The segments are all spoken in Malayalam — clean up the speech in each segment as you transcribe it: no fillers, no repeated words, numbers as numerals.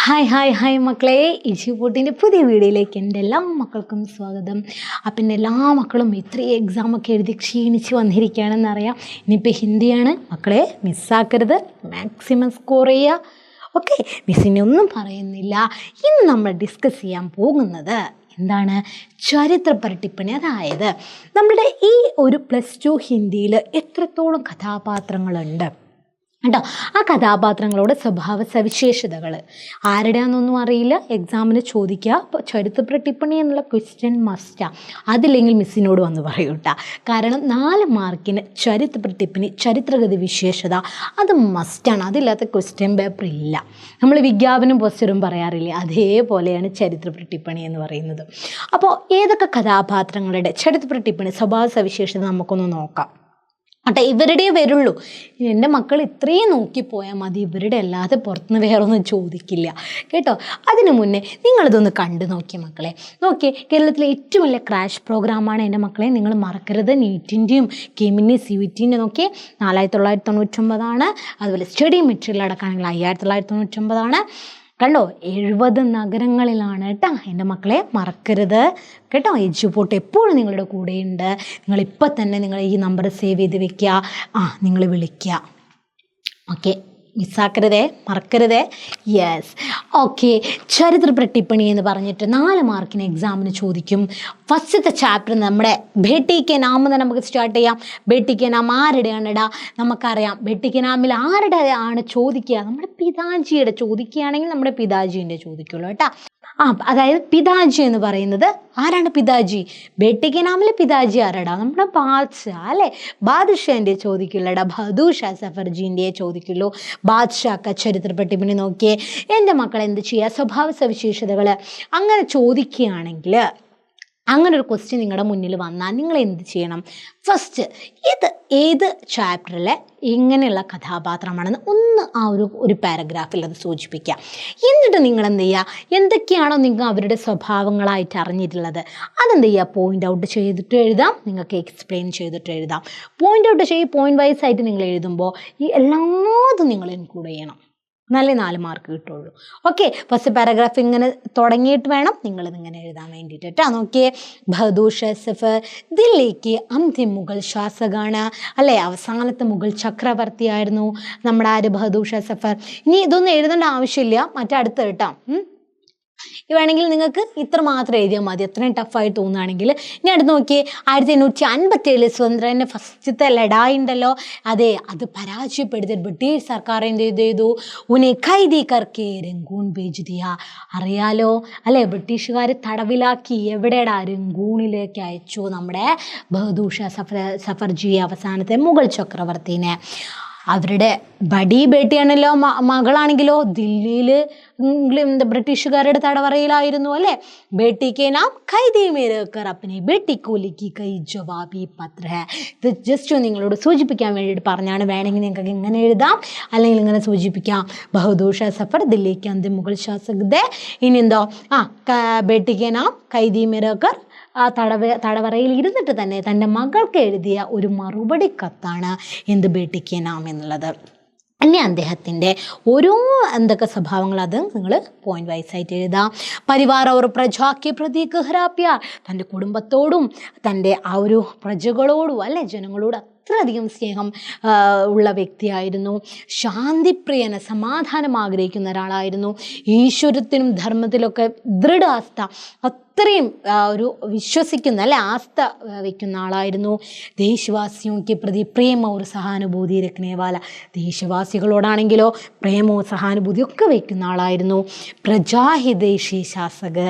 ഹായ് മക്കളെ, ഇജിപൂട്ടിൻ്റെ പുതിയ വീഡിയോയിലേക്ക് എൻ്റെ എല്ലാ മക്കൾക്കും സ്വാഗതം. അപ്പം എൻ്റെ എല്ലാ മക്കളും ഇത്രയും എക്സാമൊക്കെ എഴുതി ക്ഷീണിച്ച് വന്നിരിക്കുകയാണെന്നറിയാം. ഇനിയിപ്പോൾ ഹിന്ദിയാണ് മക്കളെ, മിസ്സാക്കരുത്, മാക്സിമം സ്കോർ ചെയ്യുക. ഓക്കെ, മിസ്സിനെ ഒന്നും പറയുന്നില്ല. ഇന്ന് നമ്മൾ ഡിസ്കസ് ചെയ്യാൻ പോകുന്നത് എന്താണ്? ചരിത്രപര ടിപ്പണി. അതായത് നമ്മുടെ ഈ ഒരു +2 ഹിന്ദിയിൽ എത്രത്തോളം കഥാപാത്രങ്ങളുണ്ട് കേട്ടോ. ആ കഥാപാത്രങ്ങളോട് സ്വഭാവ സവിശേഷതകൾ ആരുടെയാണെന്നൊന്നും അറിയില്ല, എക്സാമിന് ചോദിക്കുക. അപ്പോൾ ചരിത്രപര ടിപ്പണി എന്നുള്ള ക്വസ്റ്റ്യൻ മസ്റ്റാണ്. അതില്ലെങ്കിൽ മിസ്സിനോട് വന്ന് പറയൂ കേട്ടോ. കാരണം 4 മാർക്കിന് ചരിത്രപര ടിപ്പണി, ചരിത്രഗതി വിശേഷത അത് മസ്റ്റാണ്. അതില്ലാത്ത ക്വസ്റ്റ്യൻ പേപ്പർ ഇല്ല. നമ്മൾ വിജ്ഞാപനം പോസ്റ്ററും പറയാറില്ലേ, അതേപോലെയാണ് ചരിത്രപര ടിപ്പണി എന്ന് പറയുന്നത്. അപ്പോൾ ഏതൊക്കെ കഥാപാത്രങ്ങളുടെ ചരിത്രപര ടിപ്പണി, സ്വഭാവ സവിശേഷത നമുക്കൊന്ന് നോക്കാം. അട്ടെ, ഇവരുടെ വരുള്ളൂ. എൻ്റെ മക്കൾ ഇത്രയും നോക്കിപ്പോയാൽ മതി, ഇവരുടെ അല്ലാതെ പുറത്തുനിന്ന് വേറെ ഒന്നും ചോദിക്കില്ല കേട്ടോ. അതിനു മുന്നേ നിങ്ങളിതൊന്ന് കണ്ടു നോക്കിയ മക്കളെ. നോക്കിയേ, കേരളത്തിലെ ഏറ്റവും വലിയ ക്രാഷ് പ്രോഗ്രാമാണ് എൻ്റെ മക്കളെ, നിങ്ങൾ മറക്കരുത്. നീറ്റിൻ്റെയും കെമിൻ്റെയും CVT-ൻ്റെ നോക്കിയേ 4999. അതുപോലെ സ്റ്റഡി മെറ്റീരിയൽ അടക്കമാണെങ്കിൽ 5999. കണ്ടോ, 70 നഗരങ്ങളിലാണ് കേട്ടോ എൻ്റെ മക്കളെ, മറക്കരുത് കേട്ടോ. എജുപോട്ട് എപ്പോഴും നിങ്ങളുടെ കൂടെയുണ്ട്. നിങ്ങളിപ്പോൾ തന്നെ നിങ്ങൾ ഈ നമ്പർ സേവ് ചെയ്ത് വെക്കുക. നിങ്ങൾ വിളിക്കുക. ഓക്കെ, മിസ്സാക്കരുതേ, മറക്കരുതേ. Yes, okay. ചരിത്രപര ടിപ്പണി എന്ന് പറഞ്ഞിട്ട് 4 മാർക്കിന് എക്സാമിന് ചോദിക്കും. ഫസ്റ്റത്തെ ചാപ്റ്റർ നമ്മുടെ ബേട്ടി കെ നാം എന്ന് നമുക്ക് സ്റ്റാർട്ട് ചെയ്യാം. ബേട്ടി കെ നാം ആരുടെയാണ് ഇടാ? നമുക്കറിയാം. ബേട്ടി കെ നാമിൽ ആരുടെ ആണ് ചോദിക്കുക? നമ്മുടെ പിതാജിയുടെ ചോദിക്കുകയാണെങ്കിൽ നമ്മുടെ പിതാജീൻ്റെ ചോദിക്കുള്ളൂ കേട്ടോ. അതായത് പിതാജി എന്ന് പറയുന്നത് ആരാണ്? പിതാജി. ബേട്ടി കെ നാമിൽ പിതാജി ആരാടാ? നമ്മുടെ ബാദ്ഷാ അല്ലേ? ബാദ്ഷാൻ്റെ ചോദിക്കുള്ളൂടാ, ബഹദൂർഷാ സഫർജീൻ്റെ ചോദിക്കുള്ളൂ. ബാദ്ഷാക്ക ചരിത്രപര ടിപ്പണി നോക്കിയേ. എൻ്റെ മക്കൾ എന്ത് ചെയ്യുക? സ്വഭാവ സവിശേഷതകൾ അങ്ങനെ ചോദിക്കുകയാണെങ്കിൽ, അങ്ങനെ ഒരു ക്വസ്റ്റ്യൻ നിങ്ങളുടെ മുന്നിൽ വന്നാൽ നിങ്ങൾ എന്ത് ചെയ്യണം? ഫസ്റ്റ് ഏത് ചാപ്റ്ററിലെ ഇങ്ങനെയുള്ള കഥാപാത്രമാണെന്ന് ഒന്ന് ഒരു പാരഗ്രാഫിൽ അത് സൂചിപ്പിക്കുക. എന്നിട്ട് നിങ്ങൾ എന്ത് ചെയ്യുക? എന്തൊക്കെയാണോ നിങ്ങൾ അവരുടെ സ്വഭാവങ്ങളായിട്ട് അറിഞ്ഞിട്ടുള്ളത് അതെന്ത് ചെയ്യുക? പോയിൻ്റ് ഔട്ട് ചെയ്തിട്ട് എഴുതാം, നിങ്ങൾക്ക് എക്സ്പ്ലെയിൻ ചെയ്തിട്ട് എഴുതാം. പോയിൻ്റ് ഔട്ട് പോയിൻ്റ് വൈസ് ആയിട്ട് നിങ്ങൾ എഴുതുമ്പോൾ ഈ എല്ലാതും നിങ്ങൾ ഇൻക്ലൂഡ് ചെയ്യണം. നല്ല 4 മാർക്ക് കിട്ടുള്ളൂ. ഓക്കെ, ഫസ്റ്റ് പാരഗ്രാഫ് ഇങ്ങനെ തുടങ്ങിയിട്ട് വേണം നിങ്ങളിതിങ്ങനെ എഴുതാൻ വേണ്ടിയിട്ട് കേട്ടോ. നോക്കിയേ, ബഹദൂർ ഷാ സഫർ ദില്ലിക്ക് അന്തിം മുഗൾ ശാസകാണ് അല്ലേ? അവസാനത്തെ മുഗൾ ചക്രവർത്തിയായിരുന്നു നമ്മുടെ ആര്? ബഹദൂർ ഷാ സഫർ. ഇനി ഇതൊന്നും എഴുതേണ്ട ആവശ്യമില്ല, അടുത്ത് കേട്ടോ. വേണമെങ്കിൽ നിങ്ങൾക്ക് ഇത്ര മാത്രം എഴുതിയാൽ മതി, അത്രയും ടഫായിട്ട് തോന്നുകയാണെങ്കിൽ. ഇനി അടുത്ത് നോക്കിയേ, 1857 സ്വതന്ത്രൻ്റെ ഫസ്റ്റത്തെ ലഡായി ഉണ്ടല്ലോ, അതെ, അത് പരാജയപ്പെടുത്തിയിട്ട് ബ്രിട്ടീഷ് സർക്കാർ എന്ത് ചെയ്തു? ഉനെ ഖൈദി കർക്കെ രംഗൂൺ ഭേജ് ദിയ. അറിയാലോ അല്ലേ? ബ്രിട്ടീഷുകാർ തടവിലാക്കി. എവിടെയാടാ? രംഗൂണിലേക്ക് അയച്ചു നമ്മുടെ ബഹദൂർ ഷാ സഫർജി, അവസാനത്തെ മുഗൾ ചക്രവർത്തിനെ. അവരുടെ ബഡി ബേട്ടിയാണല്ലോ, മകളാണെങ്കിലോ ദില്ലിയിൽ ബ്രിട്ടീഷുകാരുടെ തടവറയിലായിരുന്നു അല്ലേ? ബേട്ടി കെ നാം ഖൈദി മേ രഹ്കർ അപ്നെ ബേട്ടി കോ ലിഖി കൈ ജവാബി പത്ര ഹൈ. ഇത് ജസ്റ്റ് നിങ്ങളോട് സൂചിപ്പിക്കാൻ വേണ്ടിയിട്ട് പറഞ്ഞാണ്. വേണമെങ്കിൽ നിങ്ങൾക്ക് ഇങ്ങനെ എഴുതാം, അല്ലെങ്കിൽ ഇങ്ങനെ സൂചിപ്പിക്കാം. ബഹദൂർ ഷാ സഫർ ദില്ലിക്ക് അന്തിം മുഗൾ ശാസക്. ഇനി എന്തോ ബേട്ടി കെ നാം ഖൈദി മേ രഹ്കർ, ആ തടവറയിൽ ഇരുന്നിട്ട് തന്നെ തൻ്റെ മകൾക്ക് എഴുതിയ ഒരു മറുപടി കത്താണ് എന്ത്? ബേട്ടി കെ നാം എന്നുള്ളത്. ഇനി അദ്ദേഹത്തിൻ്റെ ഓരോ എന്തൊക്കെ സ്വഭാവങ്ങൾ അത് നിങ്ങൾ പോയിന്റ് വൈസ് ആയിട്ട് എഴുതാം. പരിവാർ ഓർ പ്രജാക്ക് പ്രതി ഗഹ്റാ പ്യാർ, തൻ്റെ കുടുംബത്തോടും തൻ്റെ ആ ഒരു പ്രജകളോടും അല്ലെ ജനങ്ങളോട് അത്രയധികം സ്നേഹം ഉള്ള വ്യക്തിയായിരുന്നു. ശാന്തിപ്രിയന, സമാധാനം ആഗ്രഹിക്കുന്ന ഒരാളായിരുന്നു. ഈശ്വരത്തിനും ധർമ്മത്തിലൊക്കെ ദൃഢാസ്ഥ, അത്രയും ഒരു വിശ്വസിക്കുന്ന അല്ലെ ആസ്ഥ വയ്ക്കുന്ന ആളായിരുന്നു. ദേശവാസിയോക്ക് പ്രതി പ്രേമ ഒരു സഹാനുഭൂതി രഖ്നേവാല, ദേശവാസികളോടാണെങ്കിലോ പ്രേമവും സഹാനുഭൂതിയും ഒക്കെ വയ്ക്കുന്ന ആളായിരുന്നു. പ്രജാഹിതേഷി ശാസക്,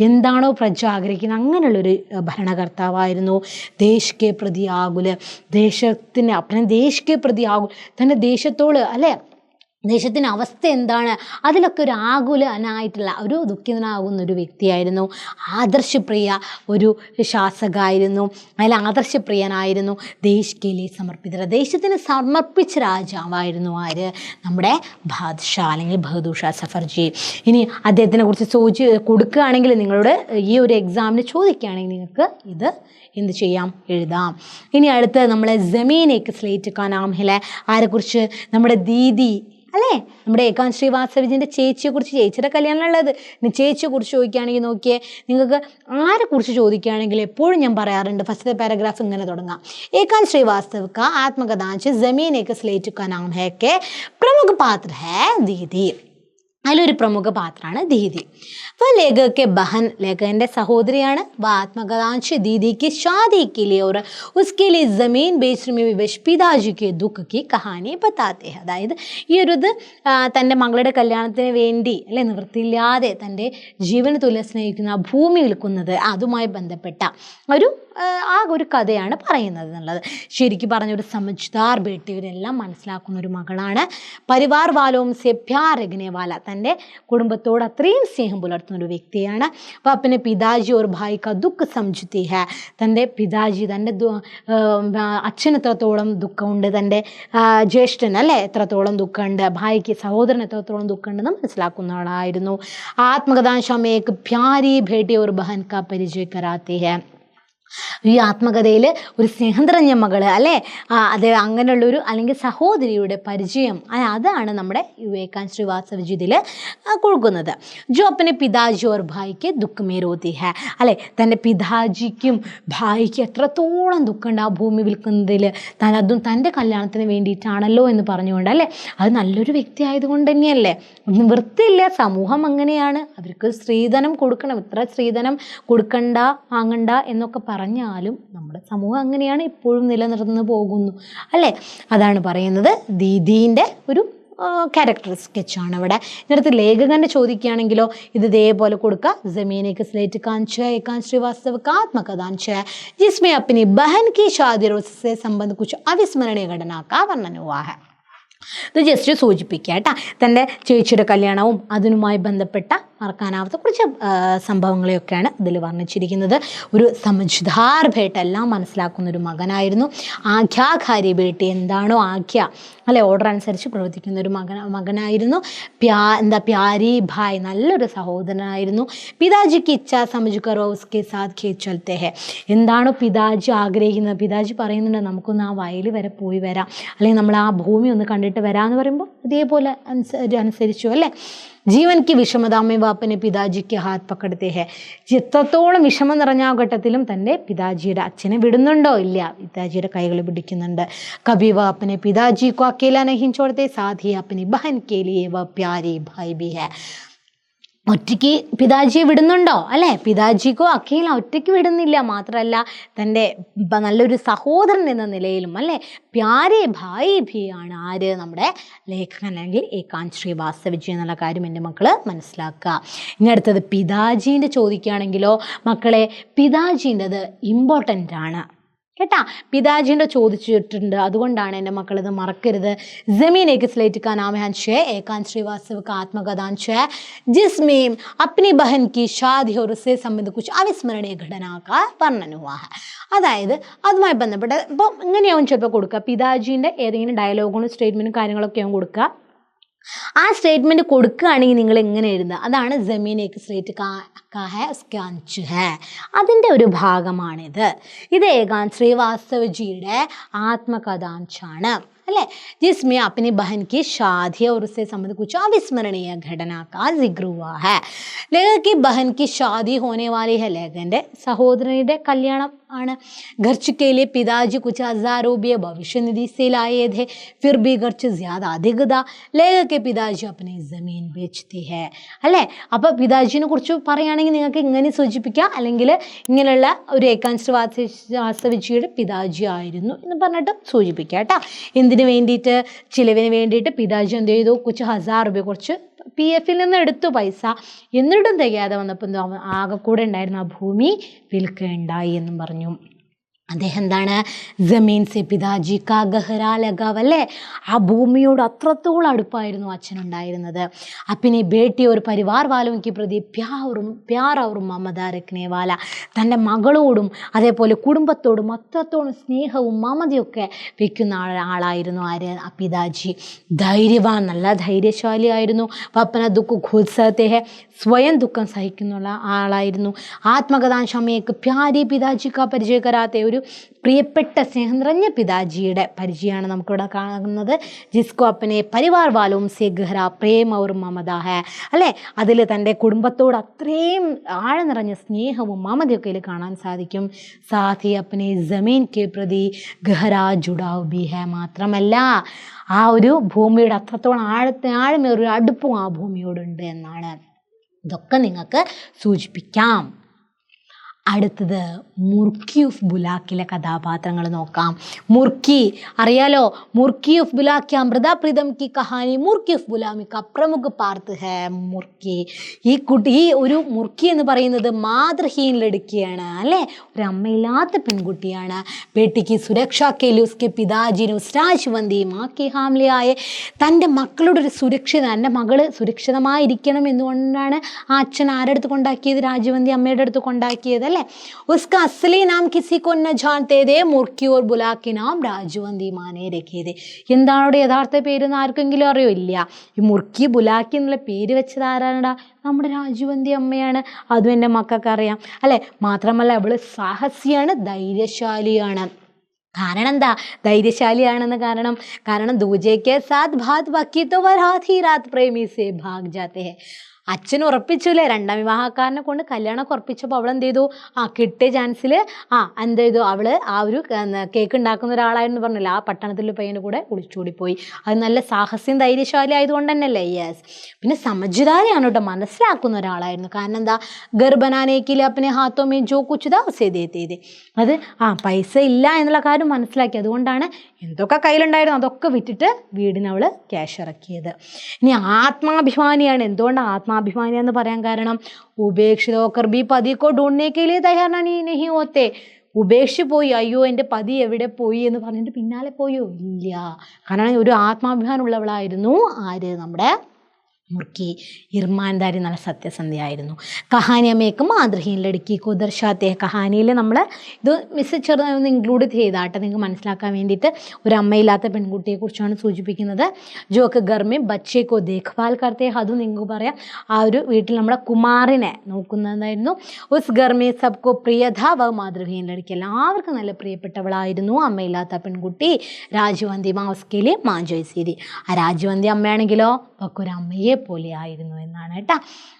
എന്താണോ പ്രജ ആഗ്രഹിക്കുന്നത് അങ്ങനെയുള്ളൊരു ഭരണകർത്താവായിരുന്നു. ദേശ് കെ പ്രതി ആകുല്, ദേശത്തിന് പ്രതി ആകുൽ, തൻ്റെ ദേശത്തോട് അല്ലേ, ദേശത്തിൻ്റെ അവസ്ഥ എന്താണ് അതിലൊക്കെ ഒരു ആകുലനായിട്ടുള്ള ഒരു ദുഃഖിതനാകുന്ന ഒരു വ്യക്തിയായിരുന്നു. ആദർശപ്രിയ ഒരു ശാസകമായിരുന്നു, അതിൽ ആദർശപ്രിയനായിരുന്നു. ദേശിക്കയിലെ സമർപ്പിത, ദേശത്തിന് സമർപ്പിച്ച രാജാവായിരുന്നു ആര്? നമ്മുടെ ബാദ്ഷാ അല്ലെങ്കിൽ ബഹദൂർ ഷാ സഫർജി. ഇനി അദ്ദേഹത്തിനെ കുറിച്ച് കൊടുക്കുകയാണെങ്കിൽ, നിങ്ങളോട് ഈ ഒരു എക്സാമിന് ചോദിക്കുകയാണെങ്കിൽ നിങ്ങൾക്ക് ഇത് എന്ത് ചെയ്യാം? എഴുതാം. ഇനി അടുത്ത് നമ്മളെ ജമീൻ ഏക് സ്ലേറ്റ് കാ നാം ഹെ, ആരെക്കുറിച്ച്? നമ്മുടെ ദീദി അല്ലേ? നമ്മുടെ ഏകാന്ത് ശ്രീവാസ്തവജിൻ്റെ ചേച്ചിയെക്കുറിച്ച്, ചേച്ചിയുടെ കല്യാണമുള്ളത്, ഇനി ചേച്ചിയെക്കുറിച്ച് ചോദിക്കുകയാണെങ്കിൽ നോക്കിയേ, നിങ്ങൾക്ക് ആരെക്കുറിച്ച് ചോദിക്കുകയാണെങ്കിൽ എപ്പോഴും ഞാൻ പറയാറുണ്ട് ഫസ്റ്റത്തെ പാരഗ്രാഫ് ഇങ്ങനെ തുടങ്ങാം. ഏകാന്ത് ശ്രീവാസ്തവ് കാ ആത്മകഥാഞ്ച് ജമീൻ ഏക സ്ലേറ്റ് കാ നാം ഹേ കെ പ്രമുഖ പാത്ര ഹേ ദീദി. അതിലൊരു പ്രമുഖ പാത്രമാണ് ദീദി. അപ്പോൾ ലേഖകെ ബഹൻ, ലേഖകൻ്റെ സഹോദരിയാണ്. വ ആത്മകഥാഞ്ച് ദീദിക്ക് ഷാദി के लिए और उसके लिए ज़मीन बेचने में विवश पिताजी के दुख की कहानी बताते हैं. അതായത് ഈ ഒരു ഇത് തൻ്റെ മകളുടെ കല്യാണത്തിന് വേണ്ടി അല്ലെ നിവൃത്തിയില്ലാതെ തൻ്റെ ജീവന് തുല്യം സ്നേഹിക്കുന്ന ഭൂമി വിൽക്കുന്നത് അതുമായി ബന്ധപ്പെട്ട ഒരു കഥയാണ് പറയുന്നത് എന്നുള്ളത്. ശരിക്കും പറഞ്ഞൊരു സമജ്ദാർ ബേട്ടി, ഇവരെല്ലാം മനസ്സിലാക്കുന്ന ഒരു മകളാണ്. പരിവാർ വാലോം സെ പ്യാർ രഖ്നെ വാല, തൻ്റെ കുടുംബത്തോട് അത്രയും സ്നേഹം പുലർത്തുന്ന ഒരു വ്യക്തിയാണ്. അപ്പോൾ അപ്പനെ പിതാജി ഓർ ഭായി ക ദുഃഖ് സമജ്തി ഹെ, തൻ്റെ പിതാജി, തൻ്റെ അച്ഛന് എത്രത്തോളം ദുഃഖമുണ്ട്, തൻ്റെ ജ്യേഷ്ഠൻ അല്ലേ എത്രത്തോളം ദുഃഖമുണ്ട്, ഭായിക്ക് സഹോദരൻ എത്രത്തോളം ദുഃഖമുണ്ടെന്ന് മനസ്സിലാക്കുന്ന ആളായിരുന്നു. ആത്മകഥാംശം ഏക് പ്യാരി ഭേട്ടി ഓർ ബഹൻ കാ പരിചയ കരാത്തി ഹെ. ഈ ആത്മകഥയിൽ ഒരു സ്നേഹം നിറഞ്ഞ മകള് അല്ലേ, അത് അങ്ങനെയുള്ളൊരു അല്ലെങ്കിൽ സഹോദരിയുടെ പരിചയം, അതാണ് നമ്മുടെ ഏകാന്ത് ശ്രീവാസ്തവജി ഇതിൽ കൊടുക്കുന്നത്. ജോ അപ്പനെ പിതാജി ഓർ ഭായിക്ക് ദുഃഖമേ രോതി ഹെ, അല്ലേ തൻ്റെ പിതാജിക്കും ഭായിക്ക് എത്രത്തോളം ദുഃഖമുണ്ട് ആ ഭൂമി വിൽക്കുന്നതിൽ, അതും തൻ്റെ കല്യാണത്തിന് വേണ്ടിയിട്ടാണല്ലോ എന്ന് പറഞ്ഞുകൊണ്ട് അല്ലേ. അത് നല്ലൊരു വ്യക്തി ആയതുകൊണ്ട് തന്നെയല്ലേ, ഒന്നും വൃത്തിയില്ല, സമൂഹം അങ്ങനെയാണ്, അവർക്ക് സ്ത്രീധനം കൊടുക്കണം, ഇത്ര സ്ത്രീധനം കൊടുക്കണ്ട വാങ്ങണ്ട എന്നൊക്കെ പറഞ്ഞാലും നമ്മുടെ സമൂഹം അങ്ങനെയാണ്, ഇപ്പോഴും നിലനിർന്നു പോകുന്നു അല്ലേ. അതാണ് പറയുന്നത്. ദീദീൻ്റെ ഒരു ക്യാരക്ടർ സ്കെച്ചാണ് ഇവിടെ. ഇതിനടുത്ത് ലേഖകൻ്റെ ചോദിക്കുകയാണെങ്കിലോ ഇത് ഇതേപോലെ കൊടുക്കുക. ജമീൻ ഏക സ്ലേറ്റ് കാഞ്ച ഏകാന്ത് ശ്രീവാസ്തവ് का आत्मकथांश है जिसमें अपनी बहन की शादी और उससे संबंध कुछ अविस्मरणीय घटना का वर्णन हुआ है. ഇത് ജസ്റ്റ് സൂചിപ്പിക്കുക കേട്ടോ. തൻ്റെ ചേച്ചിയുടെ കല്യാണവും അതിനുമായി ബന്ധപ്പെട്ട മറക്കാനാവാത്ത കുറച്ച് സംഭവങ്ങളെയൊക്കെയാണ് ഇതിൽ വർണ്ണിച്ചിരിക്കുന്നത്. ഒരു സമജ്ദാർ ഭേട്ട, എല്ലാം മനസ്സിലാക്കുന്ന ഒരു മകനായിരുന്നു. ആഖ്യാഖാരി ബേട്ടി, എന്താണോ ആഖ്യ അല്ലെ ഓർഡർ അനുസരിച്ച് പ്രവർത്തിക്കുന്ന ഒരു മകനായിരുന്നു. പ്യാരി ഭായ്, നല്ലൊരു സഹോദരനായിരുന്നു. പിതാജിക്ക് ഇച്ഛ സമജ് കറോ ഉസ്കെ സാത്ത് ഖേത് ചലത്തെ ഹെ, എന്താണോ പിതാജി ആഗ്രഹിക്കുന്നത്, പിതാജി പറയുന്നുണ്ട് നമുക്കൊന്ന് ആ വയൽ വരെ പോയി വരാം, അല്ലെങ്കിൽ നമ്മൾ ആ ഭൂമി ഒന്ന് കണ്ടിട്ട് വരാമെന്ന് പറയുമ്പോൾ അതേപോലെ അനുസരിച്ചു അല്ലേ. ജീവൻ की विषमता में वह अपने पिताजी के हाथ पकड़ते हैं. എത്രത്തോളം വിഷമം നിറഞ്ഞ ആ ഘട്ടത്തിലും തൻ്റെ പിതാജിയുടെ അച്ഛനെ വിടുന്നുണ്ടോ ഇല്ല, പിതാജിയുടെ കൈകൾ പിടിക്കുന്നുണ്ട്. कभी वह अपने पिताजी को अकेला नहीं छोड़ते, साथ ही अपनी बहन के लिए वह प्यारे भाई भी है. ഒറ്റയ്ക്ക് പിതാജിയെ വിടുന്നുണ്ടോ അല്ലേ, പിതാജിക്കോ അഖില ഒറ്റയ്ക്ക് വിടുന്നില്ല, മാത്രമല്ല തൻ്റെ നല്ലൊരു സഹോദരൻ എന്ന നിലയിലും അല്ലേ പ്യാരെ ഭായി ഭി ആണ് ആര്, നമ്മുടെ ലേഖകൻ അല്ലെങ്കിൽ ഏകാന്ത് ശ്രീവാസ്തവജി എന്നുള്ള കാര്യം എൻ്റെ മക്കൾ മനസ്സിലാക്കുക. ഇനി അടുത്തത് പിതാജീൻ്റെ ചോദിക്കുകയാണെങ്കിലോ മക്കളെ, പിതാജീൻ്റെത് ഇമ്പോർട്ടൻ്റ് ആണ് കേട്ടാ. പിതാജീൻ്റെ ചോദിച്ചിട്ടുണ്ട്, അതുകൊണ്ടാണ് എൻ്റെ മക്കൾ ഇത് മറക്കരുത്. ജമീൻ ഏക സ്ലേറ്റ് കാ നാം ഹെ അൻശ് ഏകാന്ത് ശ്രീവാസ്തവ് കാ ആത്മകഥാंश है जिसमें अपनी बहन की शादी और उससे संबंधित कुछ अविस्मरणीय घटना का वर्णन हुआ है. അതായത് അതുമായി ബന്ധപ്പെട്ട ഇപ്പോൾ ഇങ്ങനെയാവും ചിലപ്പോൾ കൊടുക്കുക, പിതാജീൻ്റെ ഏതെങ്കിലും ഡയലോഗുകളും സ്റ്റേറ്റ്മെൻറ്റും കാര്യങ്ങളൊക്കെയാവും കൊടുക്കുക. ആ സ്റ്റേറ്റ്മെൻറ്റ് കൊടുക്കുകയാണെങ്കിൽ നിങ്ങൾ എങ്ങനെ എഴുതുക, അതാണ് ജമീൻ ഏക സ്ലേറ്റ് കാ ഹെ ഉസ്കെ അൻശ് ഹെ, അതിൻ്റെ ഒരു ഭാഗമാണിത്. ഇത് ഏകാന്ത് ശ്രീവാസ്തവജിയുടെ ആത്മകഥാംശാണ് अले जिसमें अपनी बहन की शादी और उससे संबंधित कुछ अविस्मरणीय घटना का जिक्र हुआ है. लेखक की बहन की शादी होने वाली है, लेखकൻ്റെ സഹോദരൻ്റെ കല്യാണം ആണ്. खर्च के लिए पिताजी कुछ 1000 रुपये भविष्य निधि से लाए थे, फिर भी खर्च ज़्यादा अधिक था. लेखक के पिताजी अपनी ज़मीन बेचती है അല്ലേ. അപ്പോൾ പിതാജിനെ കുറിച്ച് പറയുകയാണെങ്കിൽ നിങ്ങൾക്ക് ഇങ്ങനെ സൂചിപ്പിക്കാം, അല്ലെങ്കിൽ ഇങ്ങനെയുള്ള ഒരു ഏകാന്ത് ശ്രീവാസ്തവജിയുടെ പിതാജി ആയിരുന്നു എന്ന് പറഞ്ഞിട്ട് സൂചിപ്പിക്കാം കേട്ടോ. എന്തിനു വേണ്ടിയിട്ട്, ചിലവിന് വേണ്ടിയിട്ട് പിതാജി എന്ത് ചെയ്തു, കുറച്ച് 1000 രൂപ കുറച്ച് PF നിന്ന് എടുത്തു പൈസ, എന്നിട്ടും തികയാതെ വന്നപ്പോൾ ആകെ കൂടെ ഉണ്ടായിരുന്ന ആ ഭൂമി വിൽക്കുകയുണ്ടായി എന്നും പറഞ്ഞു. അദ്ദേഹം എന്താണ്, ജമീൻ സെ പിതാജി കാ ഗഹ്റാ ലഗാവ് അല്ലേ, ആ ഭൂമിയോട് അത്രത്തോളം അടുപ്പായിരുന്നു അച്ഛനുണ്ടായിരുന്നത്. അപ്പിനെ ബേട്ടി ഒരു പരിവാർ വാലോയ്ക്ക് പ്രതി പ്യാർ ഔർ മമത രഖ്നെ വാല, തൻ്റെ മകളോടും അതേപോലെ കുടുംബത്തോടും അത്രത്തോളം സ്നേഹവും മമതയൊക്കെ വയ്ക്കുന്ന ആളായിരുന്നു ആര്, ആ പിതാജി. ധൈര്യവാൻ, നല്ല ധൈര്യശാലിയായിരുന്നു. വപ്പന ദുഃഖ ഖുദ്സത്തെ ഹെ, സ്വയം ദുഃഖം സഹിക്കുന്ന ആളായിരുന്നു. ആത്മകഥാംശമേക്ക് പ്യാരി പിതാജി കാ പരിചയ കരാത്തെ, ഒരു പ്രിയപ്പെട്ട സ്നേഹം നിറഞ്ഞ പിതാജിയുടെ പരിചയമാണ് നമുക്കിവിടെ കാണുന്നത്. ജിസ്കോ അപ്പനെ പരിവാർ വാലോം സെ ഗഹ്റ പ്രേം ഔർ മമത ഹെ, അല്ലേ? അതിൽ തൻ്റെ കുടുംബത്തോട് അത്രയും ആഴം നിറഞ്ഞ സ്നേഹവും മമതയൊക്കെ ഇതിൽ കാണാൻ സാധിക്കും. സാഥി അപ്പനെ ജമീൻ കെ പ്രതി ഗഹ്റ ജുഡാവ് ബി ഹെ, മാത്രമല്ല ആ ഒരു ഭൂമിയുടെ അത്രത്തോളം ആഴമേറിയ അടുപ്പും ആ ഭൂമിയോടുണ്ട് എന്നാണ്. ഇതൊക്കെ നിങ്ങൾക്ക് സൂചിപ്പിക്കാം. അടുത്തത് മുർക്കി ഉഫ് ബുലാക്കിലെ കഥാപാത്രങ്ങൾ നോക്കാം. മുർക്കി അറിയാലോ, മുർക്കി ഉഫ് ബുലാക്കി അമൃത പ്രീതം കി കഹാനി മുർക്കി ഉഫ് ബുലാമി ക പ്രമുഖ പാർത്ത് ഹെ മുർക്കി. ഈ ഒരു മുർക്കി എന്ന് പറയുന്നത് മാതൃഹീൻ ലടുക്കിയാണ്, അല്ലേ? ഒരു അമ്മയില്ലാത്ത പെൺകുട്ടിയാണ്. ബേട്ടിക്ക് സുരക്ഷ കേലി ഉസ്കെ പിതാജിന് ഉസ്രാജ്വന്തി മാക്കി ഹാംലിയായ, തൻ്റെ മക്കളുടെ ഒരു എൻ്റെ മകള് സുരക്ഷിതമായിരിക്കണം എന്നുകൊണ്ടാണ് ആ അച്ഛൻ ആരുടെ അടുത്ത് കൊണ്ടാക്കിയത്? രാജവന്തി അമ്മയുടെ അടുത്ത് കൊണ്ടാക്കിയത്, അല്ലേ? उसका असली नाम किसी को न जानते थे, മുർക്കി ഓർ ബുലാക്കി നാം രാജവന്തി മാനെ രഖിയത്. എന്താണ് യഥാർത്ഥ പേരെന്ന് ആർക്കെങ്കിലും അറിയോ? ഇല്ല. ഈ മുർക്കി ബുലാക്കി എന്നുള്ള പേര് വെച്ചത് ആരാണടാ? നമ്മുടെ രാജവന്തി അമ്മയാണ്. അതും എൻ്റെ മക്കൾക്ക് അറിയാം, അല്ലേ? മാത്രമല്ല അവള് സാഹസിയാണ്, ധൈര്യശാലിയാണ്. കാരണം എന്താ ധൈര്യശാലിയാണെന്ന്? കാരണം ദൂജയ്ക്ക് സാത്ത് ഭാത് ബാക്കി തോ വരാത് ഹി രാത് പ്രേമി സേ ഭാഗ് ജാത്തെ ഹെ. അച്ഛൻ ഉറപ്പിച്ചില്ലേ, രണ്ടാം വിവാഹക്കാരനെ കൊണ്ട് കല്യാണമൊക്കെ ഉറപ്പിച്ചപ്പോൾ അവൾ എന്ത് ചെയ്തു? കിട്ടിയ ചാൻസിൽ എന്ത് ചെയ്തു? അവള് ആ ഒരു കേക്ക് ഉണ്ടാക്കുന്ന ഒരാളായിരുന്നു പറഞ്ഞില്ല, ആ പട്ടണത്തിലെ പയ്യൻ്റെ കൂടെ ഒളിച്ചോടിപ്പോയി. അത് നല്ല സാഹസ്യം ധൈര്യശാലി ആയതുകൊണ്ട് തന്നെയല്ലേ? യെസ്. പിന്നെ സമജ്ദാരിയാണ് കേട്ടോ, മനസ്സിലാക്കുന്ന ഒരാളായിരുന്നു. കാരണം എന്താ? ഗർഭനാനേക്കിൽ അപ്പനെ ഹാത്തോ മേ ജോ കുച്ച് ദാ ഉസേ ദേതേ थे. അത് പൈസ ഇല്ല എന്നുള്ള കാര്യം മനസ്സിലാക്കി, അതുകൊണ്ടാണ് എന്തൊക്കെ കയ്യിലുണ്ടായിരുന്നു അതൊക്കെ വിറ്റിട്ട് വീടിന് അവൾ ക്യാഷ് ഇറക്കിയത്. ഇനി ആത്മാഭിമാനിയാണ്. എന്തുകൊണ്ടാണ് ആത്മാഭിമാനിയാന്ന് പറയാൻ കാരണം? ഉപേക്ഷിത ഹോക്കർ ബി പതി കോ ഢൂണ്ഡ്നെ കെ ലിയെ തയ്യാർ നഹീ ഹോത്തെ. ഉപേക്ഷിച്ച് പോയി, അയ്യോ എൻ്റെ പതി എവിടെ പോയി എന്ന് പറഞ്ഞിട്ട് പിന്നാലെ പോയോ? ഇല്ല. കാരണം ഒരു ആത്മാഭിമാനം ഉള്ളവളായിരുന്നു ആര്? നമ്മുടെ മുർക്കി. ഇർമാൻദാരി നല്ല സത്യസന്ധയായിരുന്നു. കഹാനിയമേക്ക് മാതൃഹീൻ ലടുക്കി കോ ദർശാത്തെ. കഹാനിയിൽ നമ്മൾ ഇത് ചെറുതായി ഇൻക്ലൂഡ് ചെയ്താട്ടെ നിങ്ങൾക്ക് മനസ്സിലാക്കാൻ വേണ്ടിയിട്ട്. ഒരു അമ്മയില്ലാത്ത പെൺകുട്ടിയെക്കുറിച്ചാണ് സൂചിപ്പിക്കുന്നത്. ജോക്ക് ഗർമേ ബച്ചേക്കോ ദേഖ്ഭാൽ കർത്തേ. അതും നിങ്ങൾക്ക് പറയാം, ആ ഒരു വീട്ടിൽ നമ്മുടെ കുമാറിനെ നോക്കുന്നതായിരുന്നു. ഉസ് ഗർമേ സബ്കോ പ്രിയധ വ മാതൃഹീൻ ലടുക്കി. എല്ലാവർക്കും നല്ല പ്രിയപ്പെട്ടവളായിരുന്നു അമ്മയില്ലാത്ത പെൺകുട്ടി. രാജവന്തി മാസ്കേലി മാജോയ്സീരി. ആ രാജവന്തി അമ്മയാണെങ്കിലോ ഒരമ്മയെ പോലെ ആയിരുന്നു എന്നാണ് കേട്ടോ.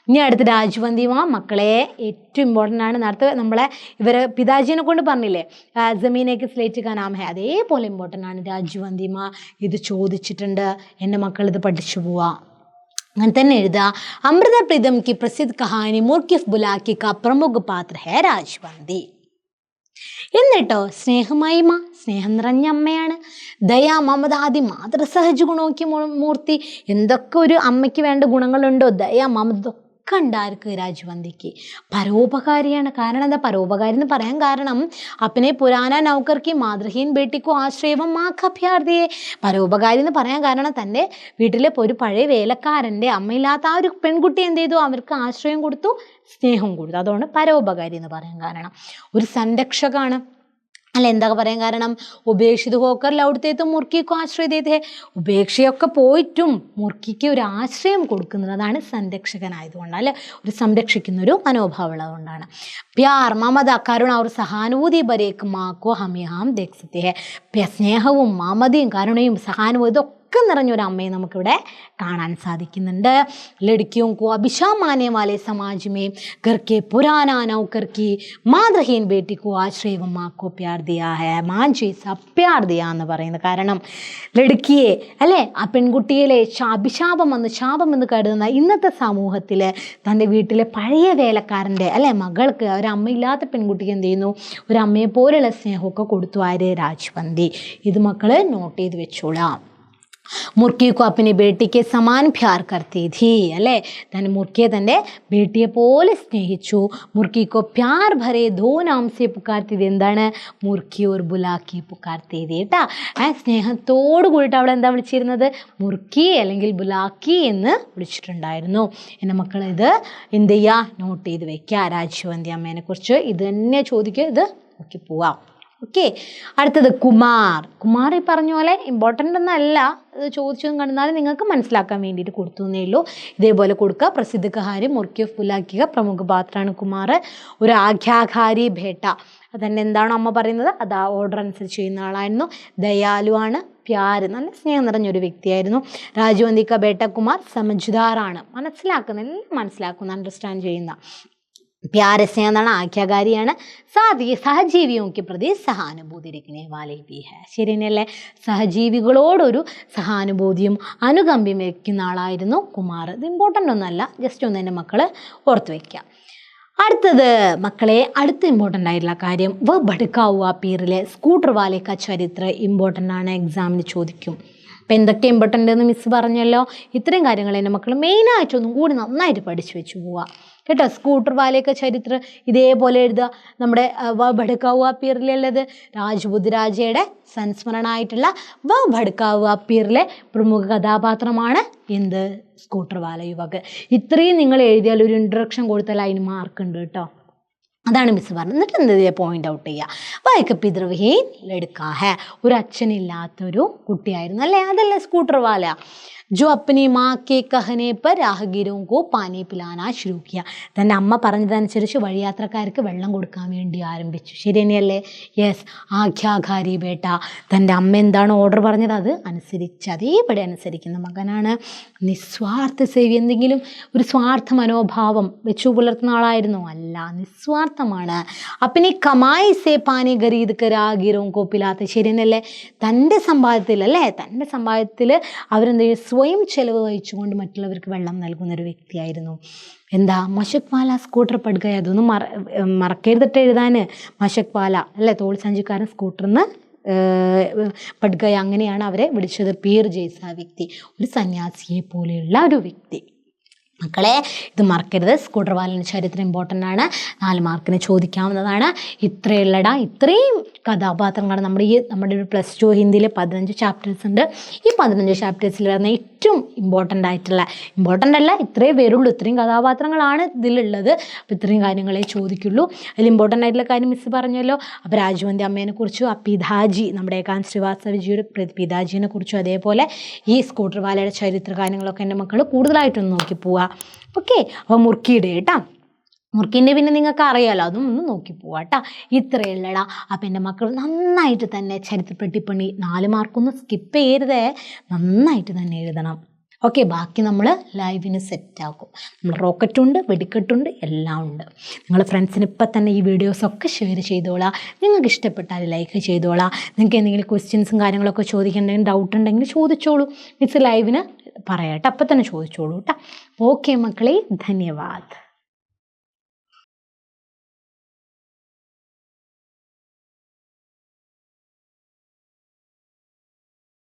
ഇനി അടുത്ത് രാജവന്തി മക്കളെ ഏറ്റവും ഇമ്പോർട്ടൻ്റ് ആണ്. നേരത്തെ നമ്മളെ പിതാജിനെ കൊണ്ട് പറഞ്ഞില്ലേ ജമീനേക്ക് സ്ലേറ്റ് കാ നാം ഹെ, അതേപോലെ ഇമ്പോർട്ടൻ്റ് ആണ് രാജവന്തി ഇത് ചോദിച്ചിട്ടുണ്ട്. എൻ്റെ മക്കൾ ഇത് പഠിച്ചു പോവാ. അങ്ങനെ തന്നെ എഴുതുക. അമൃത പ്രീതം കി പ്രസിദ്ധ കഹാനി മുർക്കി ഉഫ് ബുലാക്കി കാ പ്രമുഖ പാത്ര ഹെ രാജവന്തി. എന്നിട്ടോ സ്നേഹമയിമ, സ്നേഹം നിറഞ്ഞ അമ്മയാണ്. ദയാ മമത ആദി മാതൃസഹജ ഗുണോക്കി മൂർത്തി. എന്തൊക്കെ ഒരു അമ്മയ്ക്ക് വേണ്ട ഗുണങ്ങളുണ്ടോ, ദയാ മമത ഒക്കെ ഉണ്ടായിരിക്കും രാജവന്തിക്ക്. പരോപകാരിയാണ്. കാരണം എന്താ പരോപകാരി എന്ന് പറയാൻ കാരണം? അപ്പനെ പുരാന നൗക്കർക്ക് മാതൃഹീൻ ബേട്ടിക്കോ ആശ്രയവും മാഖഭ്യാർത്ഥിയെ. പരോപകാരി എന്ന് പറയാൻ കാരണം തൻ്റെ വീട്ടിലെ ഒരു പഴയ വേലക്കാരൻ്റെ അമ്മയില്ലാത്ത ആ ഒരു പെൺകുട്ടി എന്ത് ചെയ്തു? അവർക്ക് ആശ്രയം കൊടുത്തു, സ്നേഹം കൊടുത്തു. അതുകൊണ്ട് പരോപകാരി എന്ന് പറയാൻ കാരണം. ഒരു സംരക്ഷകമാണ്, അല്ല എന്താ പറയാൻ കാരണം? ഉപേക്ഷിത ഹോക്കർ ലൗഡത്തേത്തും മുർക്കിക്കും ആശ്രയതേ. ഉപേക്ഷയൊക്കെ പോയിട്ടും മുർക്കിക്ക് ഒരു ആശ്രയം കൊടുക്കുന്നത്, അതാണ് സംരക്ഷകനായതുകൊണ്ടാണ്, അല്ലെ? ഒരു സംരക്ഷിക്കുന്ന ഒരു മനോഭാവം ഉള്ളതുകൊണ്ടാണ്. പ്യാർ മമത കരുണ ഒരു സഹാനുഭൂതി ബരേക്ക് മാക്കോ ഹമേ ഹാം ദേഖ് സക്തേ ഹെ. സ്നേഹവും മമതയും കരുണയും സഹാനുഭൂതി ഇതൊക്കെ നിറഞ്ഞൊരു അമ്മയെ നമുക്കിവിടെ കാണാൻ സാധിക്കുന്നുണ്ട്. ലഡ്ക്കിയോं को अभिशाप मानने वाले समाज में घर के पुराना नौकर की मातृहीन बेटी को आश्रय व माँ को प्यार दिया है. माँ जैसा प्यार दिया എന്ന് പറയുന്നത് കാരണം ലഡ്ക്കിയെ, അല്ലേ, ആ പെൺകുട്ടിയിലെ ശാപം എന്ന് കരുതുന്ന ഇന്നത്തെ സമൂഹത്തിൽ തൻ്റെ വീട്ടിലെ പഴയ വേലക്കാരൻ്റെ, അല്ലെ, മകൾക്ക്, ഒരമ്മയില്ലാത്ത പെൺകുട്ടിക്ക് എന്ത് ചെയ്യുന്നു? ഒരു അമ്മയെ പോലുള്ള സ്നേഹമൊക്കെ കൊടുത്തു ആര്? രാജവന്തി. ഇത് മക്കൾ നോട്ട് ചെയ്ത് വെച്ചോളാം. മുർക്കി को अपनी बेटी के समान प्यार करती थी, അല്ലേ? തൻ്റെ മുർക്കിയെ തൻ്റെ ബേട്ടിയെ പോലെ സ്നേഹിച്ചു. മുർക്കി को प्यार भरे दो नाम से पुकारती थी. എന്താണ്? മുർക്കി ഓർ ബുലാക്കി പുക്കാർത്തി കേട്ടാ. സ്നേഹത്തോട് കൂടിയിട്ട് അവൾ എന്താ വിളിച്ചിരുന്നത്? മുർക്കി അല്ലെങ്കിൽ ബുലാക്കി എന്ന് വിളിച്ചിട്ടുണ്ടായിരുന്നു. എൻ്റെ മക്കൾ ഇത് എന്ത് ചെയ്യുക? നോട്ട് ചെയ്ത് വെക്കുക. രാജവന്തി അമ്മേനെ കുറിച്ച് ഇത് തന്നെ ചോദിക്കുക, ഇത് നോക്കി പോവാം. ഓക്കെ. അടുത്തത് കുമാർ. കുമാർ ഈ പറഞ്ഞ പോലെ ഇമ്പോർട്ടൻ്റ് ഒന്നല്ല, ചോദിച്ചതും കണ്ടാലും നിങ്ങൾക്ക് മനസ്സിലാക്കാൻ വേണ്ടിയിട്ട് കൊടുത്തു എന്നേ ഉള്ളൂ. ഇതേപോലെ കൊടുക്കുക. പ്രസിദ്ധ കഹാരി മുർക്കിഫ് പുലാക്കിക പ്രമുഖ പാത്രമാണ് കുമാർ. ഒരു ആഖ്യാകാരി ഭേട്ട, അതന്നെ എന്താണോ അമ്മ പറയുന്നത് അത് ആ ഓർഡർ അനുസരിച്ച് ചെയ്യുന്ന ആളായിരുന്നു. ദയാലുവാണ്. പ്യാര്, നല്ല സ്നേഹം നിറഞ്ഞൊരു വ്യക്തിയായിരുന്നു. രാജവന്തിക ബേട്ട കുമാർ സമജ്ദാറാണ്, എല്ലാം മനസ്സിലാക്കുന്ന അണ്ടർസ്റ്റാൻഡ് ചെയ്യുന്ന. പ്യാരെ സ്നേഹം എന്നാണ്, ആഖ്യാകാരിയാണ്. സഹജീവിയോക്ക് പ്രതി സഹാനുഭൂതി ഇരിക്കണേ വാലേ ബി ഹെ. ശരി തന്നെയല്ലേ? സഹജീവികളോടൊരു സഹാനുഭൂതിയും അനുകമ്പയും വയ്ക്കുന്ന ആളായിരുന്നു കുമാർ. ഇത് ഇമ്പോർട്ടൻ്റ് ഒന്നല്ല, ജസ്റ്റ് ഒന്ന് എൻ്റെ മക്കൾ ഓർത്ത് വയ്ക്കുക. അടുത്തത് മക്കളെ, അടുത്ത ഇമ്പോർട്ടൻ്റ് ആയിട്ടുള്ള കാര്യം ബഡ്കാവുക പീറിലെ സ്കൂട്ടർ വാലേക്ക ചരിത്ര ഇമ്പോർട്ടൻ്റ് ആണ്, എക്സാമിന് ചോദിക്കും. അപ്പം എന്തൊക്കെ ഇമ്പോർട്ടൻ്റ് എന്ന് മിസ് പറഞ്ഞല്ലോ. ഇത്രയും കാര്യങ്ങൾ എൻ്റെ മക്കൾ മെയിനായിട്ടൊന്നും കൂടി നന്നായിട്ട് പഠിച്ചു വെച്ച് പോവുക കേട്ടോ. സ്കൂട്ടർ വാലേക്ക ചരിത്ര ഇതേപോലെ എഴുതുക. നമ്മുടെ ബഡ്കാവുക പീറിലുള്ളത് രാജ്പുത് രാജയുടെ സംസ്മരണമായിട്ടുള്ള ബഡ്കാവുക പീറിലെ പ്രമുഖ കഥാപാത്രമാണ് എന്ത്, സ്കൂട്ടർ വാല യുവക്. ഇത്രയും നിങ്ങൾ എഴുതിയാൽ ഒരു ഇൻട്രൊഡക്ഷൻ കൊടുത്താൽ അതിന് മാർക്ക് ഉണ്ട് കേട്ടോ. അതാണ് മിസ് പറഞ്ഞത്. എന്നിട്ട് എന്ത് പോയിന്റ് ഔട്ട് ചെയ്യുക. വായിക്ക പിതൃവിഹീൻ ലഡ്കാ ഹെ, ഒരു അച്ഛനില്ലാത്തൊരു കുട്ടിയായിരുന്നു അല്ലേ, അതല്ലേ സ്കൂട്ടർ വാല. ജോ അപ്പനി മാ കെ കഹനെ പർ രാഹഗീരോं को പാനി പിലാനാ ശുരു കിയ. തൻ്റെ അമ്മ പറഞ്ഞതനുസരിച്ച് വഴിയാത്രക്കാർക്ക് വെള്ളം കൊടുക്കാൻ വേണ്ടി ആരംഭിച്ചു. ശരി തന്നെയല്ലേ? യെസ്. ആഖ്യാകാരി ബേട്ട, തൻ്റെ അമ്മ എന്താണ് ഓർഡർ പറഞ്ഞത് അത് അനുസരിച്ച് അതേപടി അനുസരിക്കുന്ന മകനാണ്. നിസ്വാർത്ഥ സേവി, എന്തെങ്കിലും ഒരു സ്വാർത്ഥ മനോഭാവം വെച്ചു പുലർത്തുന്ന ആളായിരുന്നു അല്ല, നിസ്വാർത്ഥമാണ്. അപ്പനി കമായി സേ പാനി ഖരീദ് കർ രാഹഗീരോं को പിലാത്തെ. ശരി തന്നെയല്ലേ? തൻ്റെ സമ്പാദ്യത്തിൽ അല്ലേ, തൻ്റെ സമ്പാദ്യത്തിൽ അവരെന്ത് സ്വയം ചെലവ് വഹിച്ചുകൊണ്ട് മറ്റുള്ളവർക്ക് വെള്ളം നൽകുന്നൊരു വ്യക്തിയായിരുന്നു. എന്താ, മഷക് വാല സ്കൂട്ടർ പടുക. അതൊന്നും മറക്കരുതിട്ട് എഴുതാൻ. മഷക് വാല അല്ലേ, തോൾ സഞ്ചിക്കാരൻ സ്കൂട്ടറിൽ നിന്ന് പടുക, അങ്ങനെയാണ് അവരെ വിളിച്ചത്. പീർ ജയ്സ വ്യക്തി, ഒരു സന്യാസിയെ പോലെയുള്ള ഒരു വ്യക്തി. മക്കളെ ഇത് മറക്കരുത്. സ്കൂട്ടർ വാലിൻ്റെ ചരിത്രം ഇമ്പോർട്ടൻ്റ് ആണ്, 4 മാർക്കിന് ചോദിക്കാവുന്നതാണ്. ഇത്രയും കഥാപാത്രങ്ങളാണ് നമ്മുടെ ഒരു +2 ഹിന്ദിയിൽ 15 ചാപ്റ്റേഴ്സ് ഉണ്ട്. ഈ 15 ചാപ്റ്റേഴ്സിൽ വരുന്ന ഏറ്റവും ഇമ്പോർട്ടൻ്റ് അല്ല, ഇത്രയും പേരുള്ളൂ, ഇത്രയും കഥാപാത്രങ്ങളാണ് ഇതിലുള്ളത്. അപ്പോൾ ഇത്രയും കാര്യങ്ങളെ ചോദിക്കുള്ളൂ. അതിൽ ഇമ്പോർട്ടൻ്റ് ആയിട്ടുള്ള കാര്യം മിസ് പറഞ്ഞല്ലോ. അപ്പോൾ രാജവന്തി അമ്മേനെ കുറിച്ചും ആ പിതാജി, നമ്മുടെ ഏകാന്ത് ശ്രീവാസ്തവജിയുടെ പിതാജിനെ കുറിച്ചും അതേപോലെ ഈ സ്കൂട്ടർ വാലയുടെ ചരിത്ര കാര്യങ്ങളൊക്കെ എൻ്റെ മക്കൾ കൂടുതലായിട്ടൊന്ന് നോക്കി പോവുക. ഓക്കെ. അപ്പോൾ മുർക്കിയുടെ കേട്ടോ, മുർക്കിൻ്റെ പിന്നെ നിങ്ങൾക്ക് അറിയാമല്ലോ, അതും ഒന്ന് നോക്കി പോവാട്ടോ. ഇത്രയുള്ളടാ. അപ്പം എൻ്റെ മക്കൾ നന്നായിട്ട് തന്നെ ചരിത്രപ്പെട്ടിപ്പണി 4 മാർക്കൊന്നും സ്കിപ്പ് ചെയ്യരുതേ, നന്നായിട്ട് തന്നെ എഴുതണം. ഓക്കെ. ബാക്കി നമ്മൾ ലൈവിന് സെറ്റാക്കും. നമ്മൾ റോക്കറ്റുണ്ട്, വെടിക്കെട്ടുണ്ട്, എല്ലാം ഉണ്ട്. നിങ്ങൾ ഫ്രണ്ട്സിന് ഇപ്പം തന്നെ ഈ വീഡിയോസൊക്കെ ഷെയർ ചെയ്തോളാം. നിങ്ങൾക്ക് ഇഷ്ടപ്പെട്ടാൽ ലൈക്ക് ചെയ്തോളാം. നിങ്ങൾക്ക് എന്തെങ്കിലും ക്വസ്റ്റ്യൻസും കാര്യങ്ങളൊക്കെ ചോദിക്കേണ്ടെങ്കിൽ ഡൗട്ട് ഉണ്ടെങ്കിൽ ചോദിച്ചോളൂ. മിസ് ലൈവിന് പറയാട്ടോ, അപ്പം തന്നെ ചോദിച്ചോളൂ കേട്ടോ. ഓക്കെ മക്കളെ, ധന്യവാദ്.